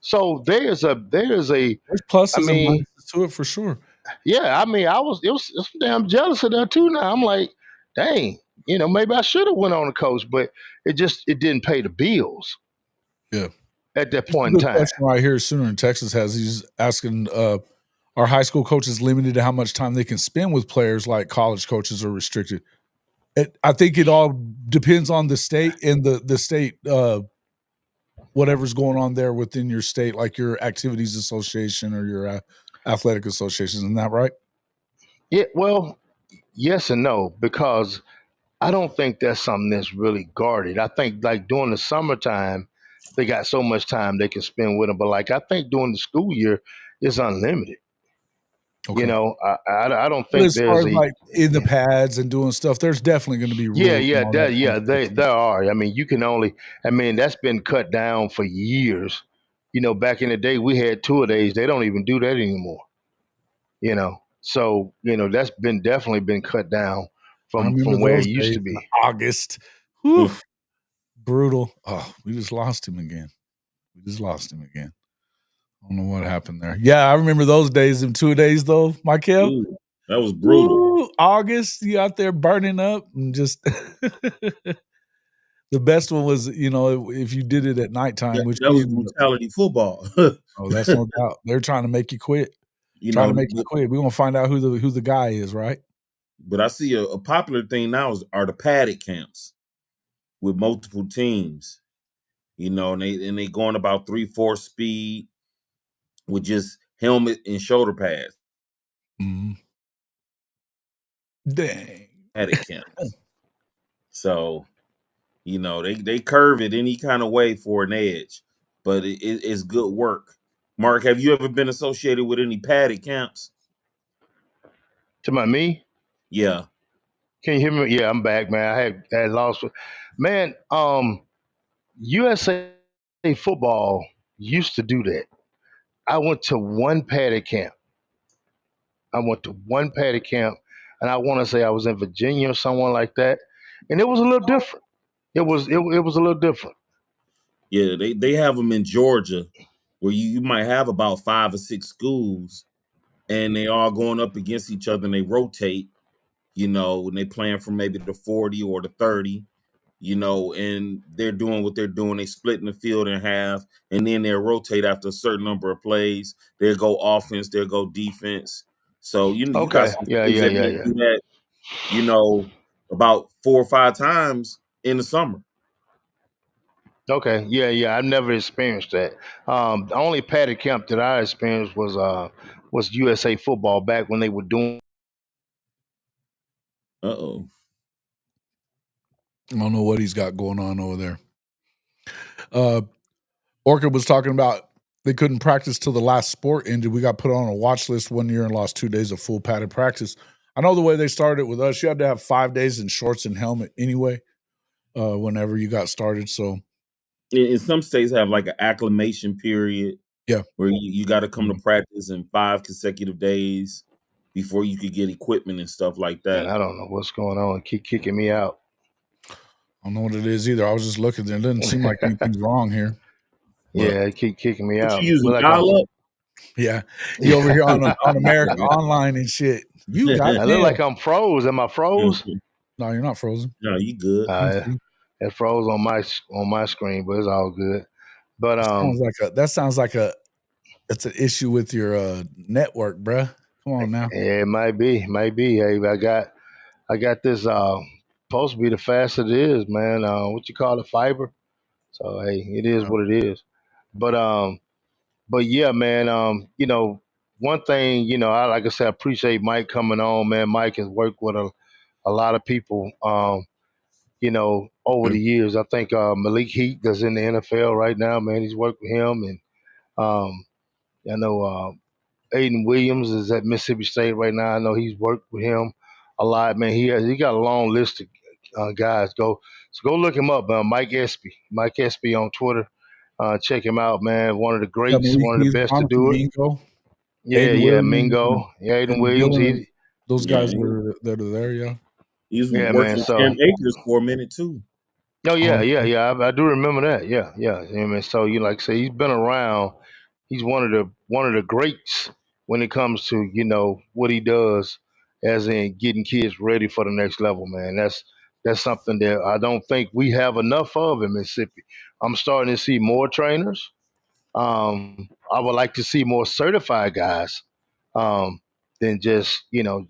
So there's a. There's I pluses and mean, minuses to it for sure. yeah. I mean, it was damn jealous of that too. Now I'm like, dang. Maybe I should have went on the coach, but it didn't pay the bills Yeah. at that It's a point in good time. question right here. Sooner in Texas has he's asking, are high school coaches limited to how much time they can spend with players like college coaches are restricted? I think it all depends on the state and the state, whatever's going on there within your state, like your activities association or your athletic association. Isn't that right? Yeah, well, yes and no, because I don't think that's something that's really guarded. I think like during the summertime, they got so much time they can spend with them. But like I think during the school year, it's unlimited. Okay. I don't But think as far there's as a like in the pads and doing stuff, there's definitely going to be yeah, rules and yeah, all that kind of they stuff. there are. I mean, you can only. I mean, that's been cut down for years. Back in the day, we had 2 days. They don't even do that anymore. So that's been definitely been cut down I from remember where it those used days to in be. August. Whew, mm, brutal. Oh, we just lost him again. I don't know what happened there. Yeah, I remember those days. In 2 days, though, Michael. ooh, that was brutal. Woo, August, you out there burning up and just the best one was, if you did it at nighttime, which That we was ended up. brutality football. Oh, that's no doubt. They're trying to make you quit. Trying to make you quit. We're gonna find out who the guy is, right? but I see a popular thing now are the padded camps with multiple teams. And they going about 3-4 speed with just helmet and shoulder pads. Mhm. Dang. Padded camps. So they curve it any kind of way for an edge, but it's good work. Mark, have you ever been associated with any padded camps? To my me, Yeah. can you hear me? Yeah, I'm back, man. I had lost. Man, USA football used to do that. I went to one paddy camp. And I want to say I was in Virginia or someone like that, and it was a little different. It was a little different. Yeah, they have them in Georgia where you might have about 5 or 6 schools and they all going up against each other and they rotate, when they playing from maybe the 40 or the 30, and they're doing what they're doing. They splitting the field in half and then they'll rotate after a certain number of plays. They'll go offense, they'll go defense. So, you got Okay, some yeah, schools yeah, that yeah, may yeah. do that, about 4 or 5 times in the summer. Okay, yeah, yeah. I've never experienced that. The only paddy camp that I experienced was USA football back when they were doing. Uh-oh. I don't know what he's got going on over there. Orca was talking about they couldn't practice till the last sport ended. We got put on a watch list one year and lost 2 days of full padded practice. I know the way they started it with us, you had to have 5 days in shorts and helmet anyway, whenever you got started. So In some states have like an acclimation period yeah. where you got to come to Mhm. practice in 5 consecutive days before you could get equipment and stuff like Man, that. I don't know what's going on. Keep kicking me out. I don't know what it is either. I was just looking there. It doesn't seem like anything's wrong here. But Yeah, keep kicking me What out. you using, Look like I'm. dial up? yeah, you over here on America Online and shit. You I look goddamn. like I'm froze. Am I froze? No, you're not frozen. No, you good. You Uh, see? it froze on my screen, but it's all good. But That sounds like that's an issue with your network, bruh. Come on now. yeah, it might be. Hey, I got this. Supposed to be the fastest it is, man. What you call it, fiber? So hey, it is what it is. But yeah, man. One thing, I like I said, I appreciate Mike coming on, man. Mike has worked with a lot of people, over Yeah. the years. I think Malik Heat that's in the NFL right now, man. He's worked with him, and I know Aiden Williams is at Mississippi State right now. I know he's worked with him a lot, man. He got a long list of guys. Go look him up, Mike Espy. Mike Espy on Twitter. Check him out, man. One of the Yeah, greats, Malik one of the He's best to Jonathan do it. Mingo, Yeah, Aiden yeah, Williams, Mingo, yeah, Aiden and Williams. Dylan. Those Yeah, guys that are there. Yeah. he was Yeah, man. working with Cam So, Akers for a minute too. oh yeah, Okay. yeah. I do remember that. Yeah, yeah. I mean, so you like I say he's been around. He's one of the greats when it comes to what he does, as in getting kids ready for the next level. Man, that's something that I don't think we have enough of in Mississippi. I'm starting to see more trainers. I would like to see more certified guys than just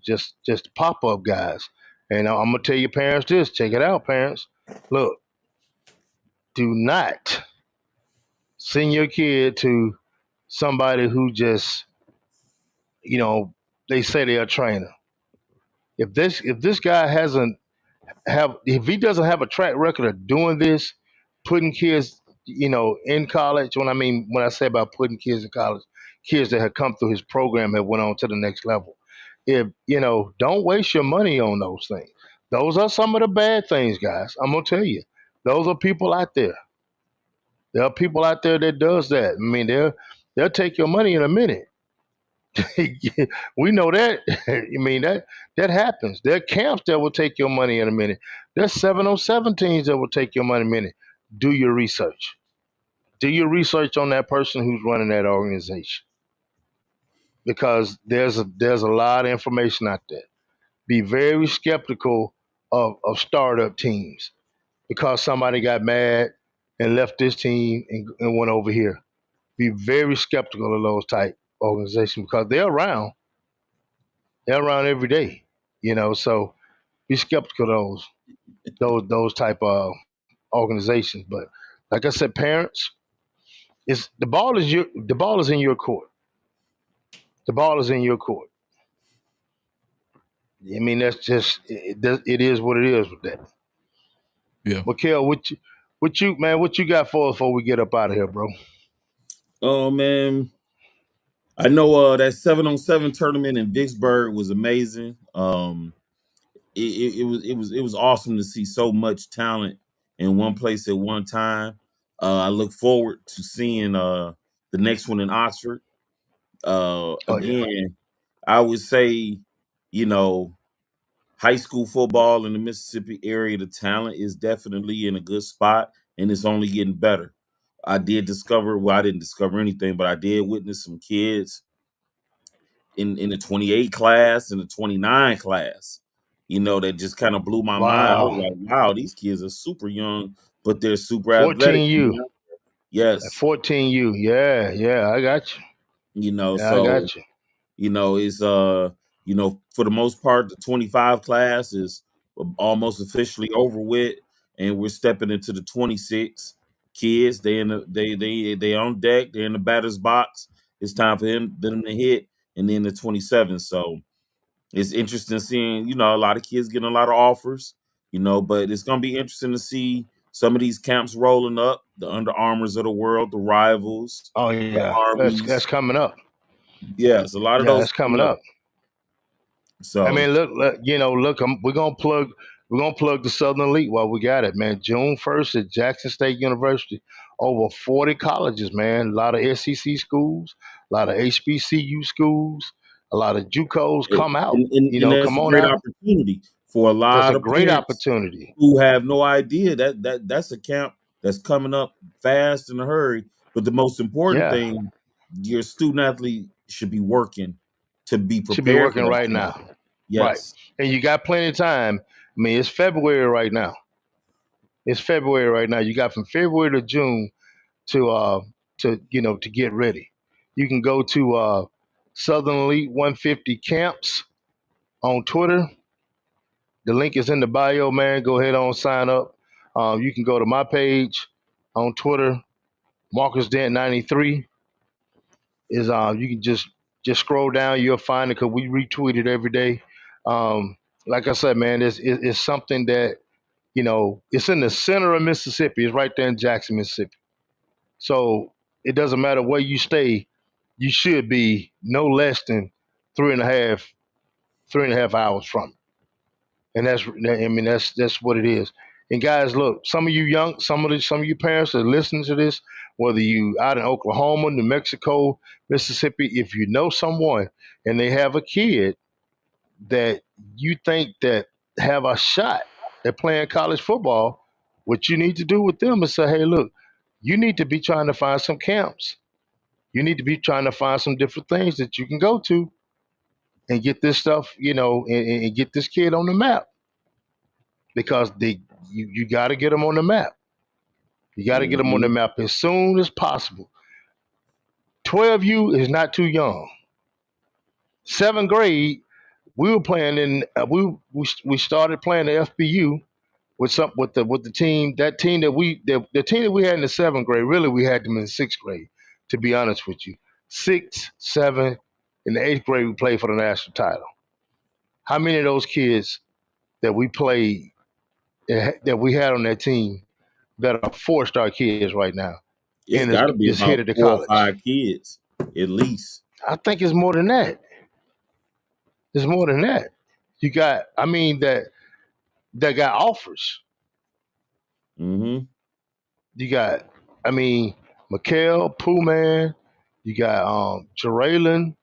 just pop up guys. And I'm gonna tell your parents this. Check it out, parents. Look, do not send your kid to somebody who just you know they say they're a trainer. If this guy hasn't have if he doesn't have a track record of doing this, putting kids, in college. When I say about putting kids in college, kids that have come through his program have went on to the next level. If don't waste your money on those things. Those are some of the bad things, guys. I'm gonna tell you. Those are people out there. There are people out there that does that. I mean, they'll take your money in a minute. We know that. I mean that happens. There are camps that will take your money in a minute. There's 707 teams that will take your money in a minute. Do your research. Do your research on that person who's running that organization, because there's a lot of information out there. Be very skeptical of startup teams because somebody got mad and left this team and went over here. Be very skeptical of those type organizations because they're around. They're around every day. So be skeptical of those type of organizations. But like I said, parents, it's the ball is in your court. The ball is in your court. I mean, that's just it is what it is with that. Yeah. Mikel, what you got for us before we get up out of here, bro? Oh man, I know that 7-on-7 tournament in Vicksburg was amazing. It was awesome to see so much talent in one place at one time. I look forward to seeing the next one in Oxford. Oh yeah. Again, I would say, you know, high school football in the Mississippi area, the talent is definitely in a good spot, and it's only getting better. I didn't discover anything, but I did witness some kids in the 28 class and the 29 class, that just kind of blew my mind. I was Wow. like, wow, these kids are super young, but they're super athletic. 14U. Yes. 14U. Yeah, yeah, I got you. Yeah, I So, got you. it's for the most part, the 25 class is almost officially over with, and we're stepping into the 26 kids. They on deck, they're in the batter's box. It's time for them to hit, and then the 27. So it's interesting seeing, a lot of kids getting a lot of offers, but it's gonna be interesting to see some of these camps rolling up, the Under Armours of the world, the Rivals, Oh the yeah, that's Armies. coming up. Yes, a lot of Yeah, those that's coming coming up. up. I So mean, look. We're gonna plug the Southern Elite while we got it, man. June 1st at Jackson State University, over 40 colleges, man. A lot of SEC schools, a lot of HBCU schools, a lot of JUCOs. and, Come out, and that's come a on great out. opportunity for a That's lot a of great parents opportunity. who have no idea that's a camp that's coming up fast in a hurry. But the most important Yeah, thing, your student athlete should be working to be should be prepared for working that right camp. now, right? Yes. And you got plenty of time. I mean, it's February right now. It's February right now. You got from February to June to to get ready. You can go to Southern Elite 150 Camps on Twitter. The link is in the bio, man. Go ahead on sign up. You can go to my page on Twitter. Marcus Dent 93 is you can just scroll down. You'll find it because we retweet it every day. Um, like I said, man, it's something that it's in the center of Mississippi. It's right there in Jackson, Mississippi. So it doesn't matter where you stay, you should be no less than 3.5 hours from it. And that's what it is. And guys, look, some of you some of you parents that are listening to this, whether you out in Oklahoma, New Mexico, Mississippi, if you know someone and they have a kid that you think that have a shot at playing college football, what you need to do with them is say, hey, look, you need to be trying to find some camps. You need to be trying to find some different things that you can go to and get this stuff, and get this kid on the map because you got to get them on the map. You got to get them on the map as soon as possible. 12U is not too young. 7th grade, we were playing we started playing the FBU with the team the team that we had in the 7th grade. Really, we had them in the 6th grade. To be honest with you, 6, 7, in the 8th grade we played for the national title. How many of those kids that we played that we had on that team that are 4-star kids right now? It's and got to be is about headed to 4 or college. 5 kids at least. I think it's more than that. It's more than that. You got, that got offers. Mm-hmm. You got, Mikel, Pooh Man. You got Jaraylen,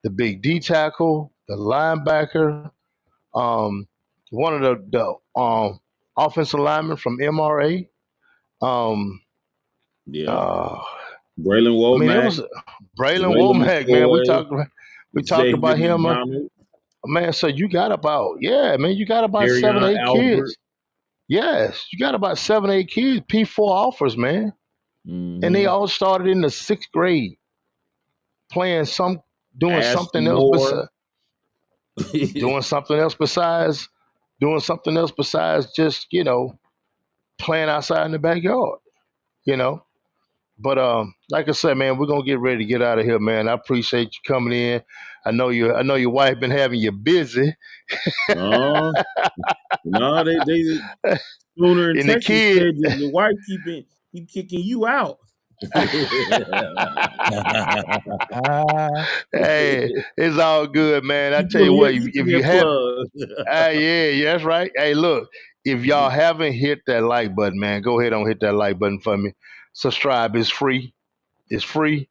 the big D tackle, the linebacker, one of the offensive linemen from MRA. Yeah. Uh, Braylon it Womack, was Braylon Jalen Womack, man. We McCoy, talked Xavier about him. McDonald, Man, so you got about 7, Darion 8 Albert. kids. Yes, you got about 7, 8 kids, P4 offers, man. And they Mm-hmm. all started in the 6th grade playing doing something Ashton else Moore. doing something else besides just, playing outside in the backyard, you know. But like I said, man, we're gonna get ready to get out of here, man. I appreciate you coming in. I know your wife been having you busy. No, no, they Spooner in And the Texas kid, said your wife keep kicking you out. hey, it's all good, man. I Keep tell you pulling what, each if of you their have, plug. yeah, that's right. Hey, look, if y'all haven't hit that like button, man, go ahead and hit that like button for me. Subscribe is free. It's free.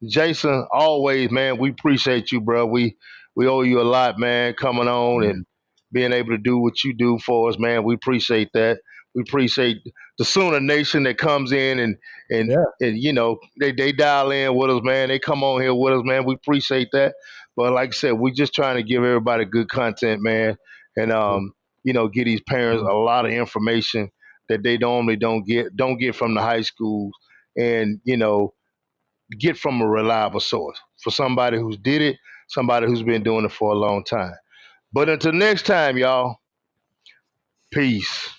Jason, always, man, we appreciate you, bro. We owe you a lot, man, coming on and being able to do what you do for us, man. We appreciate that. We appreciate the Sooner Nation that comes in and Yeah. and they dial in with us, man. They come on here with us, man. We appreciate that. But like I said, we're just trying to give everybody good content, man, and get these parents a lot of information that they normally don't get from the high schools, and get from a reliable source for somebody who's did it, somebody who's been doing it for a long time. But until next time, y'all, peace.